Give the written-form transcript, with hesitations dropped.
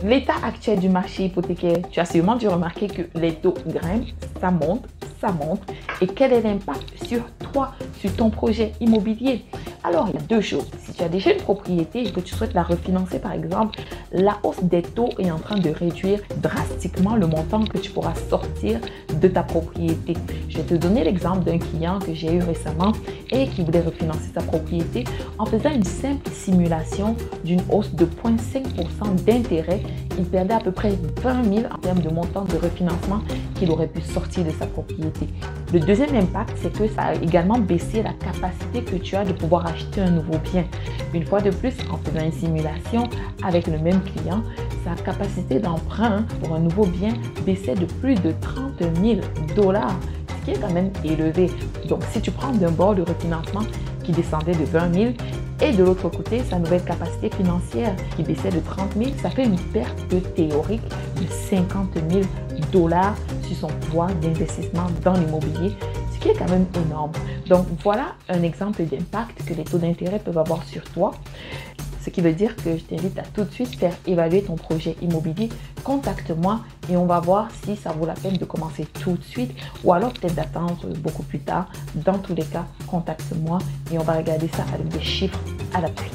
L'état actuel du marché hypothécaire, tu as sûrement dû remarquer que les taux grimpent, ça monte. Et quel est l'impact sur toi, sur ton projet immobilier? Alors, il y a deux choses. Si tu as déjà une propriété et que tu souhaites la refinancer, par exemple, la hausse des taux est en train de réduire drastiquement le montant que tu pourras sortir de ta propriété. Je vais te donner l'exemple d'un client que j'ai eu récemment et qui voulait refinancer sa propriété en faisant une simple simulation d'une hausse de 0,5% d'intérêt. Il perdait à peu près 20 000 en termes de montant de refinancement qu'il aurait pu sortir de sa propriété. Le deuxième impact, c'est que ça a également baissé la capacité que tu as de pouvoir acheter un nouveau bien. Une fois de plus, en faisant une simulation avec le même client, sa capacité d'emprunt pour un nouveau bien baissait de plus de 30 000 $, ce qui est quand même élevé. Donc, si tu prends d'un bord le refinancement qui descendait de 20 000 et de l'autre côté, sa nouvelle capacité financière qui baissait de 30 000, ça fait une perte théorique de 50 000 $ sur son pouvoir d'investissement dans l'immobilier, ce qui est quand même énorme. Donc, voilà un exemple d'impact que les taux d'intérêt peuvent avoir sur toi. Ce qui veut dire que je t'invite à tout de suite faire évaluer ton projet immobilier. Contacte-moi et on va voir si ça vaut la peine de commencer tout de suite ou alors peut-être d'attendre beaucoup plus tard. Dans tous les cas, contacte-moi et on va regarder ça avec des chiffres à l'appui.